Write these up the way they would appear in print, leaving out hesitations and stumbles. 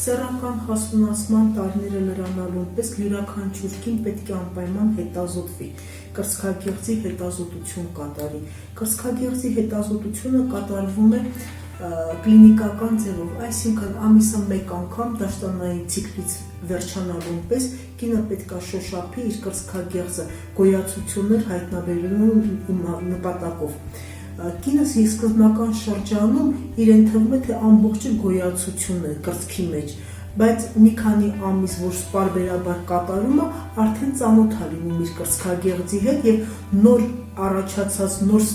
Սեռական հասունացման տարիները լրանալուն պես յուրաքանչյուր պետք է անպայման հետազոտվի, կրծքագեղձի հետազոտություն կատարի։ Կրծքագեղձի հետազոտությունը կատարվում է կլինիկական ձևով, այսինքն ամիսը մեկ անգամ դաշտանային ցիկլից վերջանալուն պես կինը պետք է շոշափի իր կրծքագեղձը գոյացություններ հայտնաբերելու նպատակով։ Կինս սկզբնական շրջանում իրեն թվում է, թե ամբողջը գոյացություն է կրծքի մեջ, բայց մի քանի ամիս, որ պարբերաբար կատարում է, արդեն ծանոթ է լինում իր կրծքագեղձի հետ եւ նոր առաջացած, նոր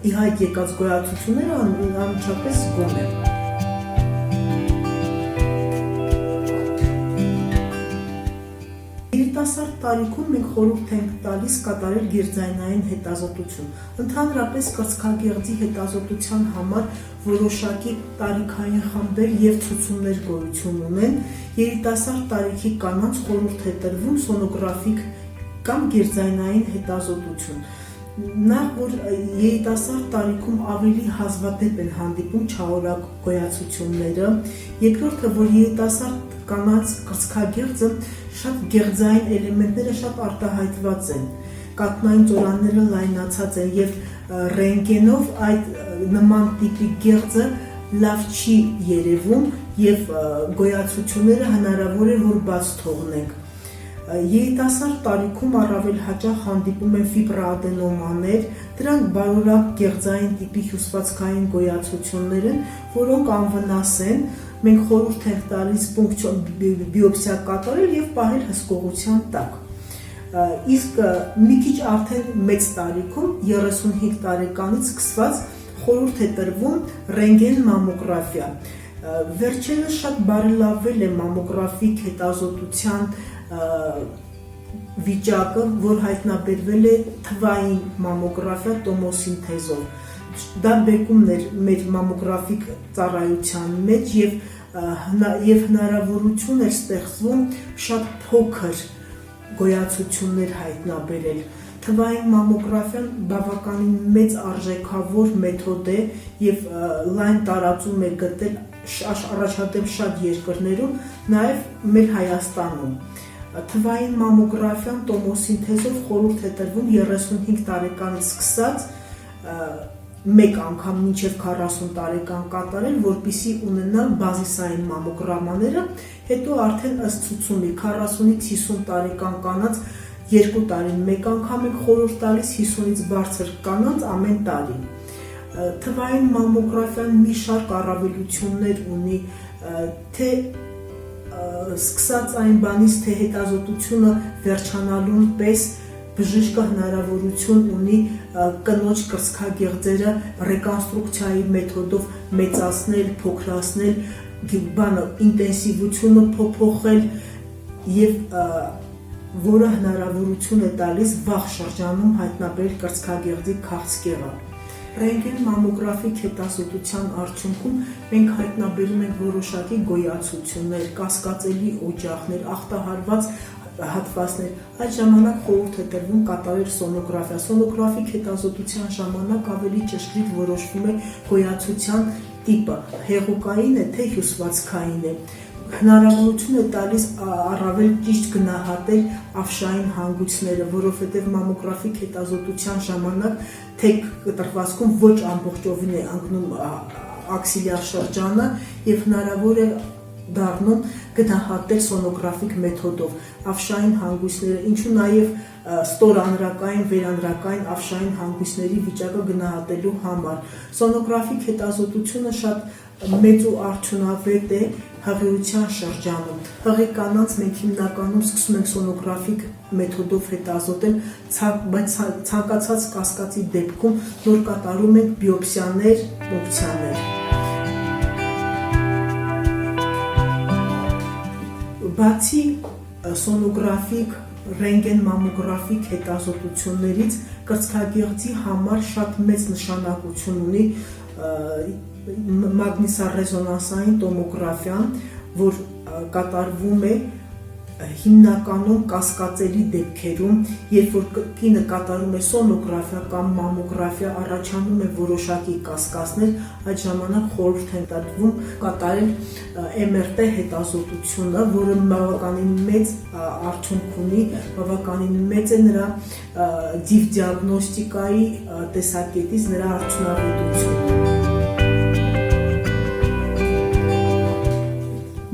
ի հայտ եկած գոյացությունները անմիջապես զգում է։ Երիտասարդ տարիքում մենք խորհուրդ ենք տալիս կատարել գերձայնային հետազոտություն։ Ընդհանրապես կրծքագեղձի հետազոտության համար որոշակի տարիքային խմբեր եւ ցուցումներ գոյություն ունեն։ Երիտասարդ տարիքի կանանց խորհուրդ է տրվում սոնոգրաֆիկ կամ գերձայնային հետազոտություն։ Նախ որ երիտասարդ տարիքում ավելի հազվադեպ են հանդիպում չարորակ գոյացությունները, երկրորդը որ երիտասարդ կանանց կրծքագեղձը շատ գեղձային էլեմենտները շատ արտահայտված են, կաթնային ծորանները լայնացած են եւ ռենտգենով այդ նման տիպի գեղձը լավ չի երևում եւ գոյացությունները հնարավոր է որ բաց թողնենք։ Երիտասարդ տարիքում առավել հաճախ հանդիպում են ֆիբրոադենոմաներ, դրանք բարորակ գեղձային տիպի հյուսվածքային գոյացություններ են, որոնք անվնաս են, մենք խորհուրդ ենք տալիս բիոպսիա կատարել եւ պահել հսկողության տակ։ Իսկ մի քիչ արդեն մեծ տարիքում 35 տարեկանից սկսված խորհուրդ է տրվում ռենտգեն մամոգրաֆիա։ Վերջերս շատ բարելավել է մամոգրաֆիկ հետազոտության վիճակը, որ հայտնաբերվել է թվային մամոգրաֆիա տոմոսինթեզով։ Դա բեկում էր մեր մամոգրաֆիկ ծառայության մեջ եւ հնարավորություն էր ստեղծվում շատ փոքր գոյացություններ հայտնաբերել։ Թվային մամոգրաֆիան բավականին մեծ արժեքավոր մեթոդ է եւ լայն տարածում է գտել առաջադեմ շատ երկրներում, նաեւ մեր Հայաստանում։ Թվային մամոգրաֆիան տոմոսինթեզով խորհուրդ է տրվում 35 տարեկանից սկսած մեկ անգամ մինչև 40 տարեկան կատարել, որպեսզի ունենալ բազիսային մամոգրամաները, հետո արդեն ըստ ցուցումի 40-ից 50 տարեկան կանանց 2 տարին մեկ անգամ ենք խորհուրդ տալիս, 50-ից բարձր կանանց ամեն տարի։ Թվային մամոգրաֆիան մի շարք առավելություններ ունի, թե սկսած այն բանից, թե հետազոտությունը վերջանալուն պես բժիշկը հնարավորություն ունի կնոջ կրծքագեղձերը ռեկոնստրուկցիայի մեթոդով մեծացնել, փոքրացնել, ինտենսիվությունը փոփոխել եւ որը հնարավորություն է տալիս վաղ շրջանում հայտնաբերել կրծքագեղձի քաղցկեղը։ Ռենտգեն մամոգրաֆիկ հետազոտության արդյունքում մենք հայտնաբերում ենք որոշակի գոյացություններ, կասկածելի օջախներ, ախտահարված հատվածներ։ Այդ ժամանակ խորհուրդ է տրվում կատարել սոնոգրաֆիա։ Սոնոգրաֆիկ հետազոտության ժամանակ ավելի ճշգրիտ որոշվում է գոյացության տիպը, հեղուկային է թե հյուսվածքային է։ Հնարավորություն է տալիս առավել ճիշտ գնահատել ավշային հանգույցները, որովհետև մամոգրաֆիկ հետազոտության ժամանակ թեք կտրվածքում ոչ ամբողջովին է ընկնում աքսիլյար շրջանը եւ հնարավոր է դառնում գնահատել սոնոգրաֆիկ մեթոդով ավշային հանգույցները, ինչու նաեւ ստորանրակային, վերանրակային ավշային հանգույցների վիճակը գնահատելու համար։ Սոնոգրաֆիկ հետազոտությունը շատ մեծ ու արդյունավետ է հղիության շրջանում։ Հղի կանանց մենք հիմնականում սկսում ենք սոնոգրաֆիկ մեթոդով հետազոտել, բայց ցանկացած կասկածի դեպքում նոր կատարում ենք բիոպսիաներ, պունկցիաներ։ Բացի սոնոգրաֆիկ, ռենտգեն մամոգրաֆիկ հետազոտություններից կրծքագեղձի համար շատ մեծ նշանակություն ունի մագնիսառեզոնանսային տոմոգրաֆիան, որ կատարվում է հիմնականում կասկածելի դեպքերում, երբ որ կինը կատարում է սոնոգրաֆիա կամ մամոգրաֆիա, առաջանում է որոշակի կասկածներ, այդ ժամանակ խորհուրդ են տրվում կատարել MRT հետազոտությունը, որը բավականին մեծ արդյունք ունի, բավականին մեծ է նրա դիագնոստիկայի տեսակետից նրա արդյունավետությունը։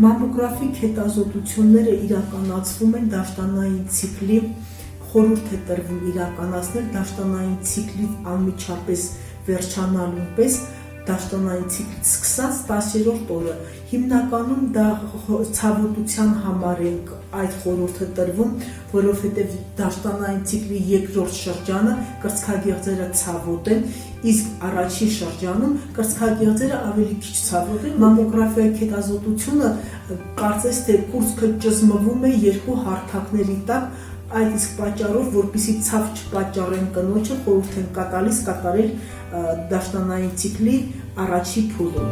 Մամոգրաֆիկ հետազոտությունները իրականացվում են դաշտանային ցիկլի, խորհուրդ է տրվում իրականացնել դաշտանային ցիկլի անմիջապես վերջանալուն պես, դաշտանային ցիկլից սկսած 10-րդ օրը։ Հիմնականում դա ցավոտության համար է այդ խորհուրդը տրվում, որովհետև դաշտանային ցիկլի երկրորդ շրջանը կրծքագեղձերը ցավոտ են, իսկ առաջին շրջանում կրծքագեղձերը ավելի քիչ ցավոտ են։ Մամոգրաֆիայի հետազոտությունը կարծես թե կուրծքը ճզմվում է երկու հարթակների տակ, այդ իսկ պատճառով, որպեսզի ցավ չպատճառեն կնոջը, խորհուրդ են տալիս կատարել դաշտանային ցիկլի առաջի փուլում։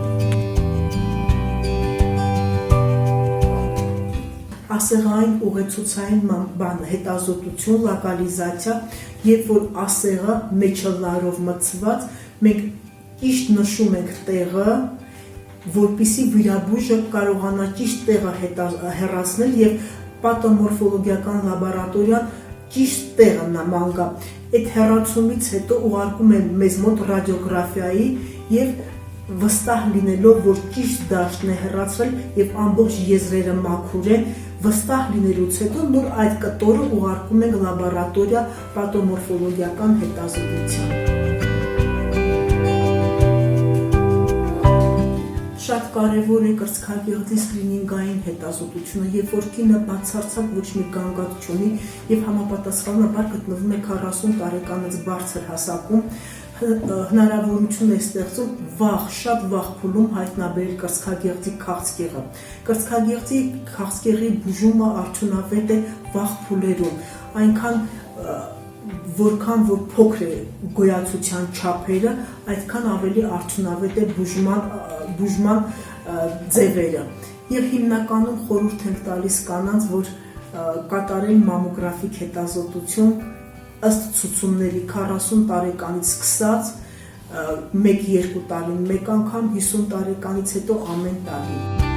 Ասեղային ուղեցուցային հետազոտություն, լոկալիզացիա, երբ որ ասեղը մեջը լարով մտցված, մենք ճիշտ նշում ենք տեղը, որպեսզի վիրաբույժը կարողանա ճիշտ տեղը հեռացնել եւ պաթոմորֆոլոգիական լաբորատորիան ճիշտ տեղը ման գա։ Այդ հեռացումից հետո ուղարկում են մեզ մոտ ռադիոգրաֆիայի եւ վստահ լինելով, որ ճիշտ դաշտն է հեռացվել եւ ամբողջ եզրերը մաքուր են, վստահ լինելուց հետո նոր այդ կտորը ուղարկում են լաբորատորիա պաթոմորֆոլոգիական հետազոտության։ Շատ կարևոր է կրծքագեղձի սկրինինգային հետազոտությունը, երբ որ կինը բացարձակ ոչ մի գանգատ չունի եւ համապատասխանաբար գտնվում է 40 տարեկանից բարձր հասակում, հնարավորություն է ստեղծում շատ վաղ փուլում հայտնաբերել կրծքագեղձի քաղցկեղը։ Կրծքագեղձի քաղցկեղի բուժումը արդյունավետ է վաղ փուլերում, այնքան որքան որ փոքր է գոյացության չափերը, այդքան ավելի արդյունավետ է բուժման ձևերը։ Եվ հիմնականում խորհուրդ ենք տալիս կանանց, որ կատարեն մամոգրաֆիկ հետազոտություն ըստ ցուցումների 40 տարեկանից սկսած 1-2 տարին մեկ անգամ, 50 տարեկանից հետո ամեն տարի։